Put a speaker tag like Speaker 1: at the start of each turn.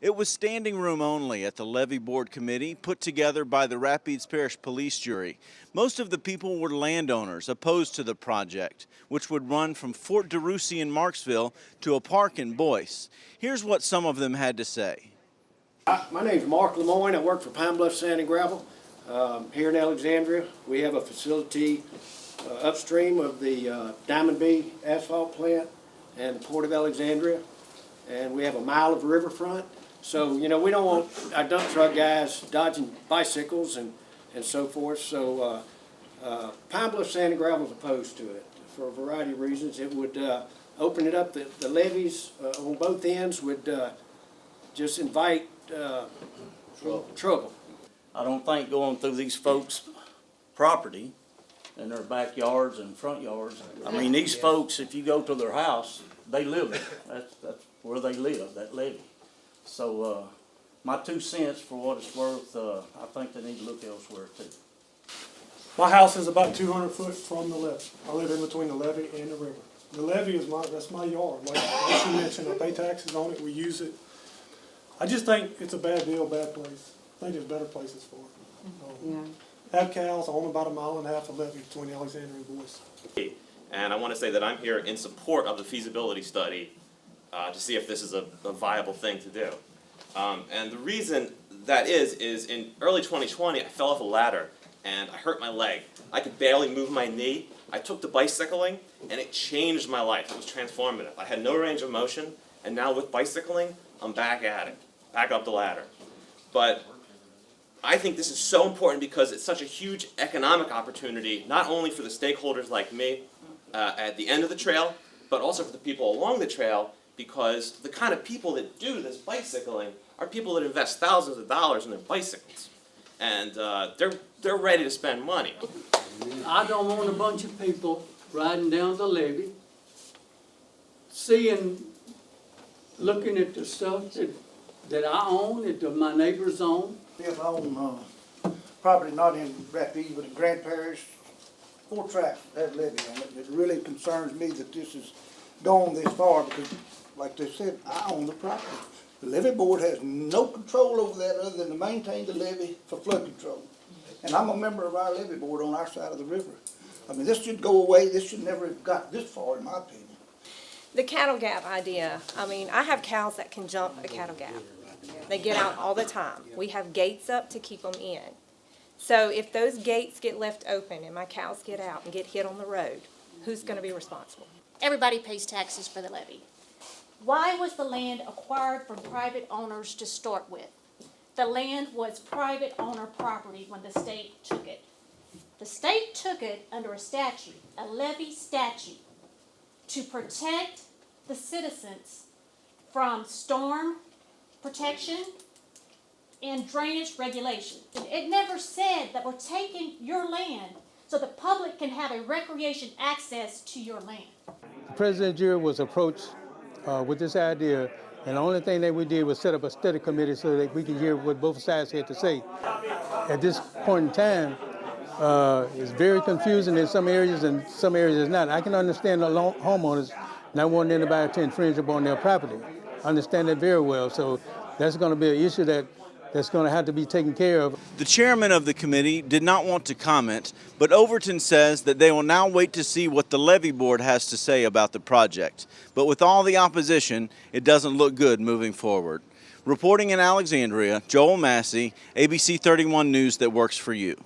Speaker 1: It was standing room only at the Levee Board Committee put together by the Rapides Parish Police Jury. Most of the people were landowners opposed to the project, which would run from Fort DeRussy in Marksville to a park in Boyce. Here's what some of them had to say.
Speaker 2: My name is Mark Lemoyne. I work for Pine Bluff Sand and Gravel here in Alexandria. We have a facility upstream of the Diamond B asphalt plant and the Port of Alexandria, and we have a mile of riverfront. So, you know, we don't want our dump truck guys dodging bicycles and so forth. So Pine Bluff Sand and Gravel is opposed to it for a variety of reasons. It would open it up. The levees on both ends would just invite trouble.
Speaker 3: I don't think going through these folks' property and their backyards and front yards. I mean, these folks, if you go to their house, they live there. That's where they live, that levee. So my 2 cents for what it's worth, I think they need to look elsewhere too.
Speaker 4: My house is about 200 foot from the levee. I live in between the levee and the river. The levee is that's my yard. Like you mentioned, I pay taxes on it, we use it. I just think it's a bad deal, bad place. I think there's better places for it. Have cows, I own about 1.5 miles of levee between Alexandria and Boyce.
Speaker 5: And I want to say that I'm here in support of the feasibility study to see if this is a viable thing to do. And the reason that is in early 2020, I fell off a ladder and I hurt my leg. I could barely move my knee. I took to bicycling and it changed my life. It was transformative. I had no range of motion, and now with bicycling, I'm back at it, back up the ladder. But I think this is so important because it's such a huge economic opportunity, not only for the stakeholders like me at the end of the trail, but also for the people along the trail, because the kind of people that do this bicycling are people that invest thousands of dollars in their bicycles. And they're ready to spend money.
Speaker 6: I don't want a bunch of people riding down the levee, looking at the stuff that I own, that my neighbors own.
Speaker 7: If I own property not in Rapides, but in Grand Parish, 4 tracts have levee on it. It really concerns me that this has gone this far because, like they said, I own the property. The levee board has no control over that other than to maintain the levee for flood control. And I'm a member of our levee board on our side of the river. I mean, this should go away. This should never have got this far, in my opinion.
Speaker 8: The cattle gap idea, I mean, I have cows that can jump a cattle gap. They get out all the time. We have gates up to keep them in. So if those gates get left open and my cows get out and get hit on the road, who's going to be responsible?
Speaker 9: Everybody pays taxes for the levee. Why was the land acquired from private owners to start with? The land was private owner property when the state took it. The state took it under a statute, a levee statute, to protect the citizens from storm protection and drainage regulation. It never said that we're taking your land so the public can have a recreation access to your land.
Speaker 10: The President Jury was approached with this idea, and the only thing that we did was set up a study committee so that we can hear what both sides had to say. At this point in time, it's very confusing in some areas and some areas it's not. I can understand the homeowners not wanting anybody to infringe upon their property. I understand that very well, so that's going to be an issue that's going to have to be taken care of.
Speaker 1: The chairman of the committee did not want to comment, but Overton says that they will now wait to see what the levee board has to say about the project. But with all the opposition, it doesn't look good moving forward. Reporting in Alexandria, Joel Massey, ABC 31 News that works for you.